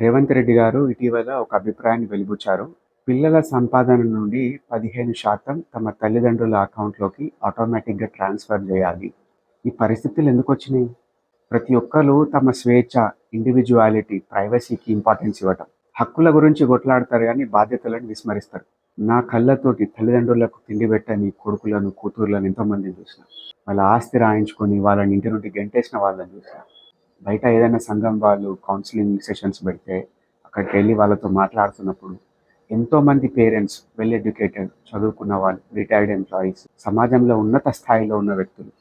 రేవంత్ రెడ్డి గారు ఇటీవల ఒక అభిప్రాయాన్ని వెలిబుచ్చారు. పిల్లల సంపాదన నుండి 15% తమ తల్లిదండ్రుల అకౌంట్‌లోకి ఆటోమేటిక్‌గా ట్రాన్స్‌ఫర్ జేయాలి. ఈ పరిస్థితులు ఎందుకొచ్చినాయి? ప్రతి ఒక్కళ్ళు తమ స్వేచ్ఛ, ఇండివిడ్యువాలిటీ, ప్రైవసీకి ఇంపార్టెన్స్ ఇవ్వటం. హక్కుల గురించి కొట్లాడతారు గానీ బాధ్యతలను విస్మరిస్తారు. నా కళ్ళతోటి తల్లిదండ్రులకు తిండి పెట్టని కొడుకులను, కూతుర్లను ఎంతోమందిని చూసినా. వాళ్ళ ఆస్తి రాయించుకొని వాళ్ళని ఇంటి నుండి గెంటేసిన వాళ్ళని చూసినా. బయట ఏదైనా సంఘం వాళ్ళు కౌన్సిలింగ్ సెషన్స్ పెడితే అక్కడికెళ్ళి వాళ్ళతో మాట్లాడుతున్నప్పుడు ఎంతోమంది పేరెంట్స్, వెల్ ఎడ్యుకేటెడ్, చదువుకున్న వాళ్ళు, రిటైర్డ్ ఎంప్లాయీస్, సమాజంలో ఉన్నత స్థాయిలో ఉన్న వ్యక్తులు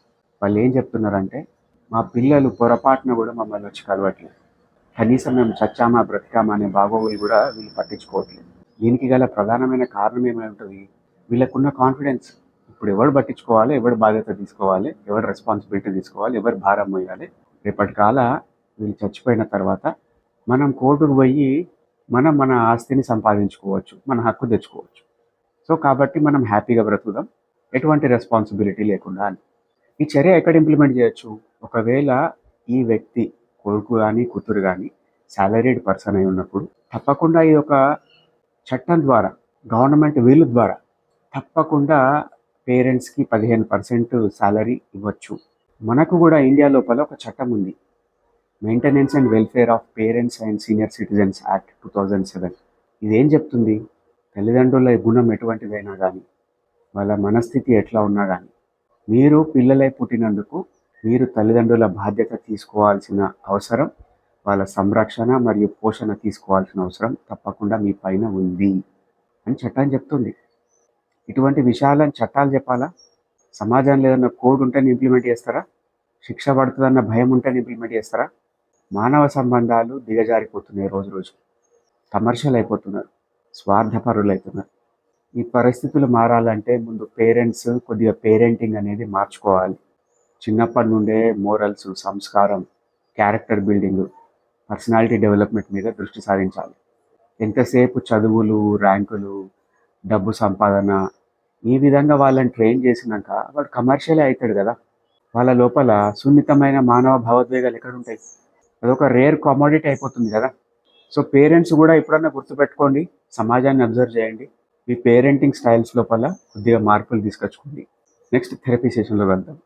వాళ్ళు ఏం చెప్తున్నారంటే, మా పిల్లలు పొరపాటున కూడా మమ్మల్ని వచ్చి కలవట్లేదు, కనీసం మేము చచ్చామా బ్రతికామా అనే బాగోగులు కూడా వీళ్ళు పట్టించుకోవట్లేదు. దీనికి గల ప్రధానమైన కారణం ఏమై ఉంటుంది? వీళ్ళకున్న కాన్ఫిడెన్స్. ఇప్పుడు ఎవడు పట్టించుకోవాలి, ఎవడు బాధ్యత తీసుకోవాలి, ఎవడు రెస్పాన్సిబిలిటీ తీసుకోవాలి, ఎవరు భారం మోయాలి. రేపటి కాల వీళ్ళు చచ్చిపోయిన తర్వాత మనం కోర్టుకు పోయి మన ఆస్తిని సంపాదించుకోవచ్చు, మన హక్కు తెచ్చుకోవచ్చు. సో కాబట్టి మనం హ్యాపీగా బ్రతుకుదాం, ఎటువంటి రెస్పాన్సిబిలిటీ లేకుండా అని. ఈ చర్య ఎక్కడ ఇంప్లిమెంట్ చేయొచ్చు? ఒకవేళ ఈ వ్యక్తి కొడుకు కానీ కూతురు కానీ సాలరీడ్ పర్సన్ అయి ఉన్నప్పుడు తప్పకుండా ఈ ఒక చట్టం ద్వారా, గవర్నమెంట్ వీలు ద్వారా తప్పకుండా పేరెంట్స్కి 15% సాలరీ ఇవ్వచ్చు. మనకు కూడా ఇండియా లోపల ఒక చట్టం ఉంది, maintenance and welfare of parents and senior citizens act 2007. ఇదేం చెప్తుంది? తల్లిదండ్రుల గుణం ఎటువంటిదైనా కానీ, వాళ్ళ మనస్థితి ఎట్లా ఉన్నా కానీ, మీరు పిల్లలై పుట్టినందుకు మీరు తల్లిదండ్రుల బాధ్యత తీసుకోవాల్సిన అవసరం, వాళ్ళ సంరక్షణ మరియు పోషణ తీసుకోవాల్సిన అవసరం తప్పకుండా మీ పైన ఉంది అని చట్టం చెప్తుంది. ఇటువంటి విషయాలను చట్టాలు చెప్పాలా? సమాజంలో ఏదైనా కోడ్ ఉంటేనే ఇంప్లిమెంట్ చేస్తారా? శిక్ష పడుతుందన్న భయం ఉంటేనే ఇంప్లిమెంట్ చేస్తారా? మానవ సంబంధాలు దిగజారిపోతున్నాయి, రోజు రోజు కమర్షియల్ అయిపోతున్నారు, స్వార్థపరులు అవుతున్నారు. ఈ పరిస్థితులు మారాలంటే ముందు పేరెంట్స్ కొద్దిగా పేరెంటింగ్ అనేది మార్చుకోవాలి. చిన్నప్పటి నుండే మోరల్స్, సంస్కారం, క్యారెక్టర్ బిల్డింగ్, పర్సనాలిటీ డెవలప్మెంట్ మీద దృష్టి సారించాలి. ఎంతసేపు చదువులు, ర్యాంకులు, డబ్బు సంపాదన, ఈ విధంగా వాళ్ళని ట్రైన్ చేసినాక వాడు కమర్షియలే అవుతాడు కదా. వాళ్ళ లోపల సున్నితమైన మానవ భావోద్వేగాలు ఎక్కడుంటాయి? అదొక రేర్ కమోడిటీ అయిపోతుంది కదా. సో పేరెంట్స్ కూడా ఎప్పుడన్నా గుర్తుపెట్టుకోండి, సమాజాన్ని అబ్జర్వ్ చేయండి, మీ పేరెంటింగ్ స్టైల్స్ లోపల కొద్దిగా మార్పులు తీసుకొచ్చుకోండి. నెక్స్ట్ థెరపీ సెషన్లో వెళ్దాం.